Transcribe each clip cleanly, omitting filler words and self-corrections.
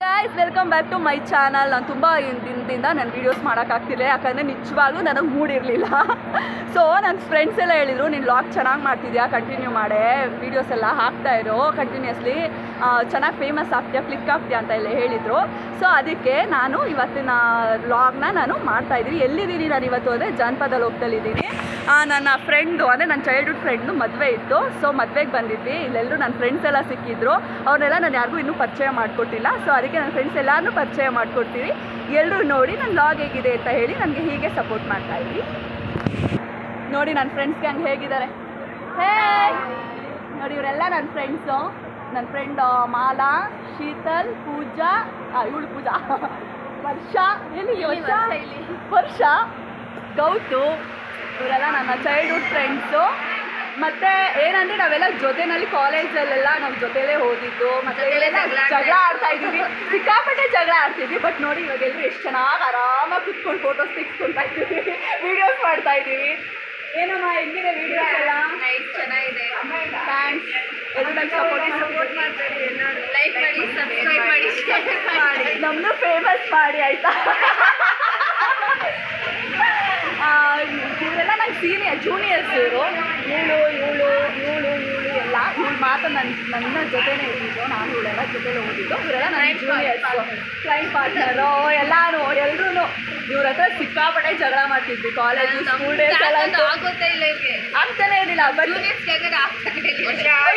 Guys welcome back to my channel. ನಾನು ತುಂಬ ದಿನದಿಂದ ನಾನು ವೀಡಿಯೋಸ್ ಮಾಡೋಕ್ಕಾಗ್ತಿಲ್ಲ, ಯಾಕಂದರೆ ನಿಜವಾಗ್ಲೂ ನನಗೆ ಮೂಡಿರಲಿಲ್ಲ. ಸೊ ನನ್ನ ಫ್ರೆಂಡ್ಸ್ ಎಲ್ಲ ಹೇಳಿದರು, ನೀನು ವ್ಲಾಗ್ ಚೆನ್ನಾಗಿ ಮಾಡ್ತಿದ್ಯಾ, ಕಂಟಿನ್ಯೂ ಮಾಡೇ, ವೀಡಿಯೋಸ್ ಎಲ್ಲ ಹಾಕ್ತಾಯಿರೋ ಕಂಟಿನ್ಯೂಸ್ಲಿ, ಚೆನ್ನಾಗಿ ಫೇಮಸ್ ಆಗ್ತೀಯಾ, ಕ್ಲಿಕ್ ಆಗ್ತೀಯಾ ಅಂತ ಎಲ್ಲ ಹೇಳಿದರು. ಸೊ ಅದಕ್ಕೆ ನಾನು ಇವತ್ತಿನ ವ್ಲಾಗ್ನ ನಾನು ಮಾಡ್ತಾಯಿದ್ದೀನಿ. ಎಲ್ಲಿದ್ದೀನಿ ನಾನು ಇವತ್ತು ಅಂದರೆ ಜಾನಪದ ಲೋಕದಲ್ಲಿದ್ದೀನಿ. ನನ್ನ ಫ್ರೆಂಡು ಅಂದರೆ ನನ್ನ ಚೈಲ್ಡ್ಹುಡ್ ಫ್ರೆಂಡು ಮದುವೆ ಇತ್ತು. ಸೊ ಮದುವೆಗೆ ಬಂದಿದ್ವಿ. ಇಲ್ಲೆಲ್ಲರೂ ನನ್ನ ಫ್ರೆಂಡ್ಸ್ ಎಲ್ಲ ಸಿಕ್ಕಿದ್ರು. ಅವ್ರನ್ನೆಲ್ಲ ನಾನು ಯಾರಿಗೂ ಇನ್ನೂ ಪರಿಚಯ ಮಾಡಿಕೊಟ್ಟಿಲ್ಲ. ಸೊ ಅದಕ್ಕೆ ನನ್ನ ಫ್ರೆಂಡ್ಸ್ ಎಲ್ಲರೂ ಪರಿಚಯ ಮಾಡಿಕೊಡ್ತೀವಿ. ಎಲ್ಲರೂ ನೋಡಿ ನನ್ನ ವ್ಲಾಗ್ ಹೇಗಿದೆ ಅಂತ ಹೇಳಿ ನನಗೆ ಹೀಗೆ ಸಪೋರ್ಟ್ ಮಾಡ್ತಾಯಿದ್ವಿ. ನೋಡಿ ನನ್ನ ಫ್ರೆಂಡ್ಸ್ ಗ್ಯಾಂಗ್ ಹೇಗಿದ್ದಾರೆ. ಹೇ ನೋಡಿ, ಇವರೆಲ್ಲ ನನ್ನ ಫ್ರೆಂಡ್ಸು. ನನ್ನ ಫ್ರೆಂಡ್ ಮಾಲಾ, ಶೀತಲ್, ಪೂಜಾ, ಇವಳು ಪೂಜಾ, ವರ್ಷ, ವರ್ಷ, ಗೌತು, ಇವರೆಲ್ಲ ನನ್ನ ಚೈಲ್ಡ್ಹುಡ್ ಫ್ರೆಂಡ್ಸು. ಮತ್ತು ಏನಂದರೆ ನಾವೆಲ್ಲ ಜೊತೆಯಲ್ಲಿ ಕಾಲೇಜಲ್ಲೆಲ್ಲ ನಾವು ಜೊತೆಲೇ ಓದಿದ್ದು. ಮತ್ತು ಜಗಳ ಆಡ್ತಾ ಇದ್ದೀವಿ, ಸಿಕ್ಕಾಪಟ್ಟೆ ಜಗಳ ಆಡ್ತಿದ್ವಿ. ಬಟ್ ನೋಡಿ ಇವಾಗ ಎಲ್ಲರೂ ಎಷ್ಟು ಚೆನ್ನಾಗಿ ಆರಾಮಾಗಿ ಕುತ್ಕೊಂಡು ಫೋಟೋಸ್ ತೆಗೆಸ್ಕೊಳ್ತಾ ಇದ್ದೀವಿ, ವೀಡಿಯೋಸ್ ಮಾಡ್ತಾ ಇದ್ದೀವಿ. ಏನಮ್ಮ ಹೆಂಗಿದೆ ವೀಡಿಯೋಸ್ ಎಲ್ಲ? ಚೆನ್ನಾಗಿದೆ, ಥ್ಯಾಂಕ್ಸ್. ಎಲ್ಲರೂ ನಂಗೆ ಸಪೋರ್ಟ್ ಮಾಡ್ತಾರೆ. ಲೈಕ್ ಮಾಡಿ, ಸಬ್ಸ್ಕ್ರೈಬ್ ಮಾಡಿ, ಶೇರ್ ಮಾಡಿ, ನಮ್ಮನ್ನು ಫೇಮಸ್ ಮಾಡಿ ಆಯಿತಾ. ಇವರೆಲ್ಲ ನಂಗೆ ಜೂನಿಯರ್ಸ್. ಇವಳು ಎಲ್ಲ ಇವಳು ಮಾತ್ರ ನನ್ನ ಜೊತೆನೇ ಇದ್ದಿದ್ದು. ನಾನು ಇವಳೆಲ್ಲ ಜೊತೆಲಿ ಓದಿದ್ದು. ಇವರೆಲ್ಲ ನನ್ನ ಜೂನಿಯರ್ಸು, ಕ್ಲೈಂಟ್ ಪಾರ್ಟ್ನರು ಎಲ್ಲರೂ. ಇವ್ರ ಹತ್ರ ಸಿಕ್ಕಾಪಟ್ಟೆ ಜಗಳ ಮಾಡ್ತಿದ್ವಿ ಕಾಲೇಜು, ಸ್ಕೂಲ್ ಡೇಸ್ ಎಲ್ಲ. ಆಗ್ತಾನೆ ಇರಲಿಲ್ಲ. ಬಟ್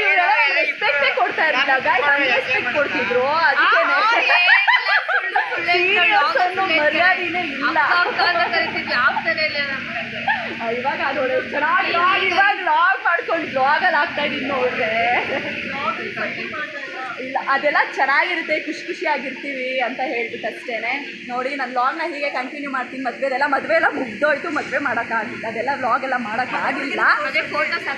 ಇವರೆಲ್ಲ ರೆಸ್ಪೆಕ್ಟೇ ಕೊಡ್ತಾ ಇರಲಿಲ್ಲ. ಗಾಯ್ಸ್ ರೆಸ್ಪೆಕ್ಟ್ ಕೊಡ್ತಿದ್ರು. ಅದಕ್ಕೆ ಮರ್ಯಾದೆನೇ ಇಲ್ಲ. ಇವಾಗ ಅದು ಚೆನ್ನಾಗಿ ಇವಾಗ ವ್ಲಾಗ್ ಮಾಡ್ಕೊಂಡು ವ್ಲಾಗಲ್ಲಿ ಆಗ್ತಾ ಇದ್ದೀನಿ ನೋಡಿದ್ರೆ. ಇಲ್ಲ, ಅದೆಲ್ಲ ಚೆನ್ನಾಗಿರುತ್ತೆ, ಖುಷಿಯಾಗಿರ್ತೀವಿ ಅಂತ ಹೇಳ್ಬಿಟ್ಟು ಅಷ್ಟೇ. ನೋಡಿ ನನ್ನ ವ್ಲಾಗ್ನ ಹೀಗೆ ಕಂಟಿನ್ಯೂ ಮಾಡ್ತೀನಿ. ಮದುವೆ ಎಲ್ಲ ಮುಗ್ದೋಯ್ತು, ಮದುವೆ ಮಾಡೋಕ್ಕಾಗಿಲ್ಲ, ಅದೆಲ್ಲ ವ್ಲಾಗ್ ಎಲ್ಲ ಮಾಡೋಕ್ಕಾಗಿಲ್ಲ.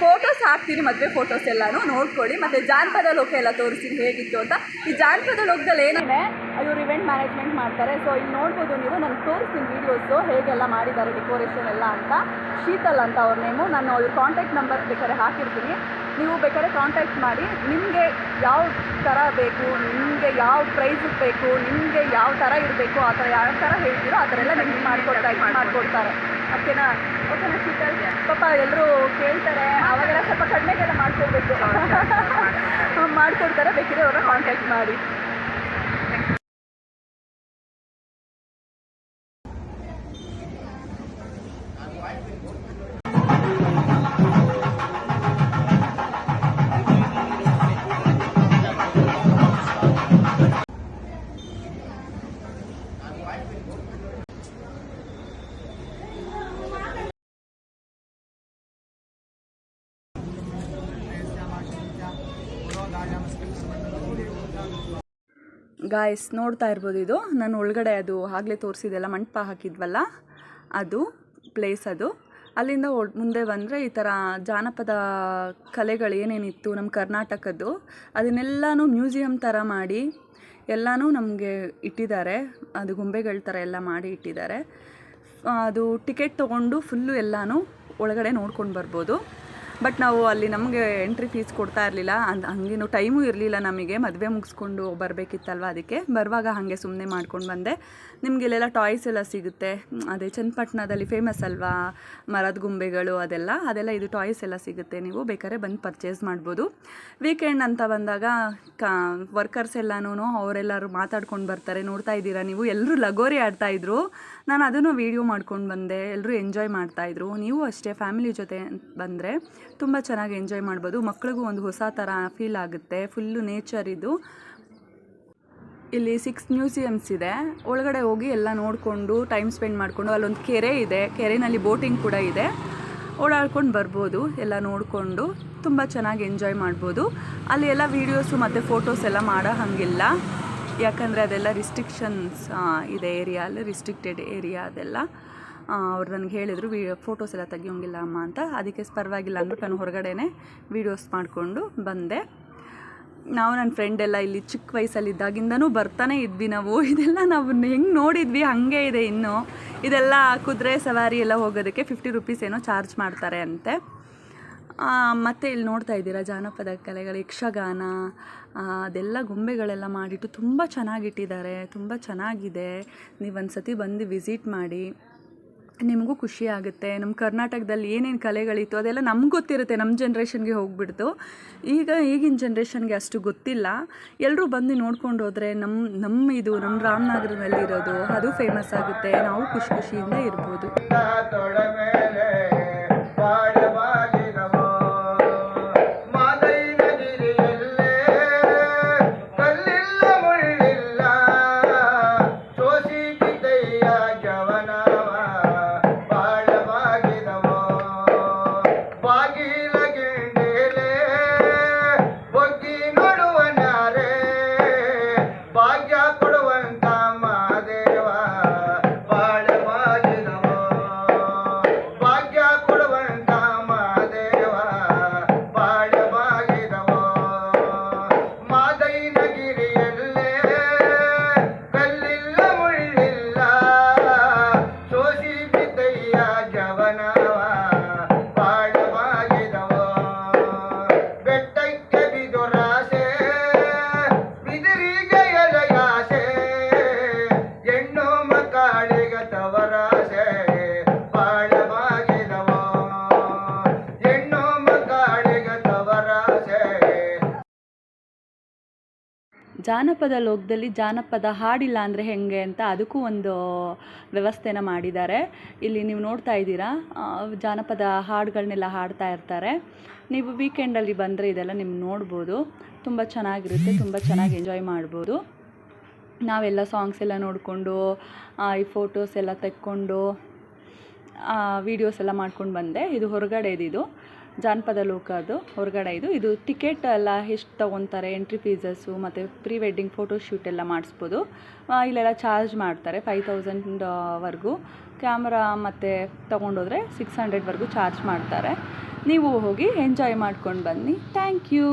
ಫೋಟೋಸ್ ಹಾಕ್ತೀನಿ, ಮದುವೆ ಫೋಟೋಸ್ ಎಲ್ಲನೂ ನೋಡ್ಕೊಳ್ಳಿ. ಮತ್ತು ಜಾನಪದ ಲೋಕ ಎಲ್ಲ ತೋರಿಸ್ತೀನಿ ಹೇಗಿತ್ತು ಅಂತ. ಈ ಜಾನಪದ ಲೋಕದಲ್ಲಿ ಏನಿದೆ, ಇವರು ಇವೆಂಟ್ ಮ್ಯಾನೇಜ್ಮೆಂಟ್ ಮಾಡ್ತಾರೆ. ಸೊ ಇಲ್ಲಿ ನೋಡ್ಬೋದು ನೀವು, ನಾನು ತೋರಿಸ್ತೀನಿ ವೀಡಿಯೋಸು ಹೇಗೆಲ್ಲ ಮಾಡಿದ್ದಾರೆ, ಡೆಕೋರೇಷನ್ ಎಲ್ಲ ಅಂತ. ಶೀತಲ್ ಅಂತ ಅವ್ರ ನೇಮು. ನಾನು ಅವ್ರ ಕಾಂಟ್ಯಾಕ್ಟ್ ನಂಬರ್ ಬೇಕಾದ್ರೆ ಹಾಕಿರ್ತೀನಿ, ನೀವು ಬೇಕಾದ್ರೆ ಕಾಂಟ್ಯಾಕ್ಟ್ ಮಾಡಿ. ನಿಮಗೆ ಯಾವ ಥರ ಬೇಕು, ನಿಮಗೆ ಯಾವ ಪ್ರೈಸಿಗೆ ಬೇಕು, ನಿಮಗೆ ಯಾವ ಥರ ಇರಬೇಕು, ಆ ಥರ ಯಾವ ಥರ ಹೇಳ್ತೀರೋ ಆ ಥರ ಎಲ್ಲ ನಿಮ್ಗೆ ಮಾಡಿಕೊಡ್ತಾರೆ. ಓಕೆನಾ ಶೀತಲ್? ಪಾಪ ಎಲ್ಲರೂ ಕೇಳ್ತಾರೆ, ಅವಾಗೆಲ್ಲ ಸ್ವಲ್ಪ ಕಡಿಮೆಗೆಲ್ಲ ಮಾಡ್ಕೊಡ್ಬೇಕು. ಮಾಡಿಕೊಡ್ತಾರೆ, ಬೇಕಿದ್ರೆ ಅವ್ರನ್ನ ಕಾಂಟ್ಯಾಕ್ಟ್ ಮಾಡಿ. ಗಾಯ್ಸ್ ನೋಡ್ತಾ ಇರ್ಬೋದು, ಇದು ನಾನು ಒಳಗಡೆ ಅದು ಆಗಲೇ ತೋರಿಸಿದೆಲ್ಲ ಮಂಟಪ ಹಾಕಿದ್ವಲ್ಲ, ಅದು ಪ್ಲೇಸ್. ಅದು ಅಲ್ಲಿಂದ ಮುಂದೆ ಬಂದರೆ ಈ ಥರ ಜಾನಪದ ಕಲೆಗಳು ಏನೇನಿತ್ತು ನಮ್ಮ ಕರ್ನಾಟಕದ್ದು, ಅದನ್ನೆಲ್ಲನೂ ಮ್ಯೂಸಿಯಂ ಥರ ಮಾಡಿ ಎಲ್ಲನೂ ನಮಗೆ ಇಟ್ಟಿದ್ದಾರೆ. ಅದು ಗೊಂಬೆಗಳ ಥರ ಎಲ್ಲ ಮಾಡಿ ಇಟ್ಟಿದ್ದಾರೆ. ಅದು ಟಿಕೆಟ್ ತೊಗೊಂಡು ಫುಲ್ಲು ಎಲ್ಲನೂ ಒಳಗಡೆ ನೋಡ್ಕೊಂಡು ಬರ್ಬೋದು. ಬಟ್ ನಾವು ಅಲ್ಲಿ ನಮಗೆ ಎಂಟ್ರಿ ಫೀಸ್ ಕೊಡ್ತಾ ಇರಲಿಲ್ಲ. ಹಂಗೇನು ಟೈಮೂ ಇರಲಿಲ್ಲ ನಮಗೆ, ಮದುವೆ ಮುಗಿಸ್ಕೊಂಡು ಬರಬೇಕಿತ್ತಲ್ವ. ಅದಕ್ಕೆ ಬರುವಾಗ ಹಾಗೆ ಸುಮ್ಮನೆ ಮಾಡ್ಕೊಂಡು ಬಂದೆ. ನಿಮಗೆ ಇಲ್ಲೆಲ್ಲ ಟಾಯ್ಸ್ ಎಲ್ಲ ಸಿಗುತ್ತೆ. ಅದೇ ಚನ್ನಪಟ್ಟಣದಲ್ಲಿ ಫೇಮಸ್ ಅಲ್ವಾ, ಮರದ ಗೊಂಬೆಗಳು ಅದೆಲ್ಲ ಇದು ಟಾಯ್ಸ್ ಎಲ್ಲ ಸಿಗುತ್ತೆ. ನೀವು ಬೇಕಾದ್ರೆ ಬಂದು ಪರ್ಚೇಸ್ ಮಾಡ್ಬೋದು. ವೀಕೆಂಡ್ ಅಂತ ಬಂದಾಗ ವರ್ಕರ್ಸ್ ಎಲ್ಲನೂ ಅವರೆಲ್ಲರೂ ಮಾತಾಡ್ಕೊಂಡು ಬರ್ತಾರೆ. ನೋಡ್ತಾ ಇದ್ದೀರಾ ನೀವು, ಎಲ್ಲರೂ ಲಗೋರಿ ಆಡ್ತಾಯಿದ್ರು. ನಾನು ಅದನ್ನು ವೀಡಿಯೋ ಮಾಡ್ಕೊಂಡು ಬಂದೆ. ಎಲ್ಲರೂ ಎಂಜಾಯ್ ಮಾಡ್ತಾಯಿದ್ರು. ನೀವು ಅಷ್ಟೇ ಫ್ಯಾಮಿಲಿ ಜೊತೆ ಬಂದರೆ ತುಂಬ ಚೆನ್ನಾಗಿ ಎಂಜಾಯ್ ಮಾಡ್ಬೋದು. ಮಕ್ಳಿಗೂ ಒಂದು ಹೊಸ ಥರ ಫೀಲ್ ಆಗುತ್ತೆ. ಫುಲ್ಲು ನೇಚರ್ ಇದು. ಇಲ್ಲಿ 6 ಮ್ಯೂಸಿಯಮ್ಸ್ ಇದೆ. ಒಳಗಡೆ ಹೋಗಿ ಎಲ್ಲ ನೋಡಿಕೊಂಡು ಟೈಮ್ ಸ್ಪೆಂಡ್ ಮಾಡಿಕೊಂಡು, ಅಲ್ಲೊಂದು ಕೆರೆ ಇದೆ, ಕೆರೆಯಲ್ಲಿ ಬೋಟಿಂಗ್ ಕೂಡ ಇದೆ. ಓಡಾಡ್ಕೊಂಡು ಬರ್ಬೋದು. ಎಲ್ಲ ನೋಡಿಕೊಂಡು ತುಂಬ ಚೆನ್ನಾಗಿ ಎಂಜಾಯ್ ಮಾಡ್ಬೋದು. ಅಲ್ಲಿ ಎಲ್ಲ ವೀಡಿಯೋಸು ಮತ್ತು ಫೋಟೋಸ್ ಎಲ್ಲ ಮಾಡೋ ಹಾಗಿಲ್ಲ, ಯಾಕಂದರೆ ಅದೆಲ್ಲ ರಿಸ್ಟ್ರಿಕ್ಷನ್ಸ್ ಇದೆ. ಏರಿಯಲ್ಲಿ ರಿಸ್ಟ್ರಿಕ್ಟೆಡ್ ಏರಿಯಾ ಅದೆಲ್ಲ. ಅವ್ರು ನನಗೆ ಹೇಳಿದರು ಫೋಟೋಸ್ ಎಲ್ಲ ತೆಗಿಯೋಂಗಿಲ್ಲ ಅಮ್ಮ ಅಂತ. ಅದಕ್ಕೆ ಪರವಾಗಿಲ್ಲ ಅಂದ್ಬಿಟ್ಟು ನಾನು ಹೊರಗಡೆನೇ ವೀಡಿಯೋಸ್ ಮಾಡಿಕೊಂಡು ಬಂದೆ. ನಾವು ನನ್ನ ಫ್ರೆಂಡ್ ಎಲ್ಲ ಇಲ್ಲಿ ಚಿಕ್ಕ ವಯಸ್ಸಲ್ಲಿದ್ದಾಗಿಂದನೂ ಬರ್ತಾನೆ ಇದ್ವಿ ನಾವು. ಇದೆಲ್ಲ ನಾವು ಹೆಂಗೆ ನೋಡಿದ್ವಿ ಹಾಗೆ ಇದೆ ಇನ್ನೂ. ಇದೆಲ್ಲ ಕುದುರೆ ಸವಾರಿ ಎಲ್ಲ ಹೋಗೋದಕ್ಕೆ 50 ರೂಪೀಸ್ ಏನೋ ಚಾರ್ಜ್ ಮಾಡ್ತಾರೆ ಅಂತೆ. ಮತ್ತು ಇಲ್ಲಿ ನೋಡ್ತಾ ಇದ್ದೀರಾ ಜಾನಪದ ಕಲೆಗಳು, ಯಕ್ಷಗಾನ, ಅದೆಲ್ಲ ಗೊಂಬೆಗಳೆಲ್ಲ ಮಾಡಿಟ್ಟು ತುಂಬ ಚೆನ್ನಾಗಿಟ್ಟಿದ್ದಾರೆ, ತುಂಬ ಚೆನ್ನಾಗಿದೆ. ನೀವು ಒಂದು ಸತಿ ಬಂದು ವಿಸಿಟ್ ಮಾಡಿ, ನಿಮಗೂ ಖುಷಿ ಆಗುತ್ತೆ. ನಮ್ಮ ಕರ್ನಾಟಕದಲ್ಲಿ ಏನೇನು ಕಲೆಗಳಿತ್ತು ಅದೆಲ್ಲ ನಮ್ಗೆ ಗೊತ್ತಿರುತ್ತೆ, ನಮ್ಮ ಜನ್ರೇಷನ್ಗೆ ಹೋಗ್ಬಿಡ್ತು. ಈಗಿನ ಜನ್ರೇಷನ್ಗೆ ಅಷ್ಟು ಗೊತ್ತಿಲ್ಲ. ಎಲ್ಲರೂ ಬಂದು ನೋಡ್ಕೊಂಡು ಹೋದರೆ ನಮ್ಮ ರಾಮನಗರದಲ್ಲಿರೋದು ಅದು ಫೇಮಸ್ ಆಗುತ್ತೆ. ನಾವು ಖುಷಿಯಿಂದ ಇರ್ಬೋದು. ಜಾನಪದ ಲೋಕದಲ್ಲಿ ಜಾನಪದ ಹಾಡಿಲ್ಲ ಅಂದರೆ ಹೆಂಗೆ ಅಂತ ಅದಕ್ಕೂ ಒಂದು ವ್ಯವಸ್ಥೆನ ಮಾಡಿದ್ದಾರೆ. ಇಲ್ಲಿ ನೀವು ನೋಡ್ತಾ ಇದ್ದೀರಾ, ಜಾನಪದ ಹಾಡುಗಳನ್ನೆಲ್ಲ ಹಾಡ್ತಾ ಇರ್ತಾರೆ. ನೀವು ವೀಕೆಂಡಲ್ಲಿ ಬಂದರೆ ಇದೆಲ್ಲ ನಿಮ್ಗೆ ನೋಡ್ಬೋದು. ತುಂಬ ಚೆನ್ನಾಗಿರುತ್ತೆ, ತುಂಬ ಚೆನ್ನಾಗಿ ಎಂಜಾಯ್ ಮಾಡ್ಬೋದು. ನಾವೆಲ್ಲ ಸಾಂಗ್ಸ್ ಎಲ್ಲ ನೋಡಿಕೊಂಡು ಈ ಫೋಟೋಸ್ ಎಲ್ಲ ತೆಕ್ಕೊಂಡು ವೀಡಿಯೋಸ್ ಎಲ್ಲ ಮಾಡ್ಕೊಂಡು ಬಂದೆ. ಇದು ಹೊರಗಡೆ ಇದು ಜಾನಪದ ಲೋಕ, ಅದು ಹೊರಗಡೆ ಇದು ಟಿಕೆಟ್ ಎಲ್ಲ ಎಷ್ಟು ತೊಗೊತಾರೆ, ಎಂಟ್ರಿ ಫೀಸಸ್ಸು ಮತ್ತು ಪ್ರೀ ವೆಡ್ಡಿಂಗ್ ಫೋಟೋಶೂಟ್ ಎಲ್ಲ ಮಾಡಿಸ್ಬೋದು. ಇಲ್ಲೆಲ್ಲ ಚಾರ್ಜ್ ಮಾಡ್ತಾರೆ 5000ವರೆಗೂ. ಕ್ಯಾಮ್ರಾ ಮತ್ತು ತೊಗೊಂಡೋದ್ರೆ 600ವರೆಗೂ ಚಾರ್ಜ್ ಮಾಡ್ತಾರೆ. ನೀವು ಹೋಗಿ ಎಂಜಾಯ್ ಮಾಡ್ಕೊಂಡು ಬನ್ನಿ. Thank you.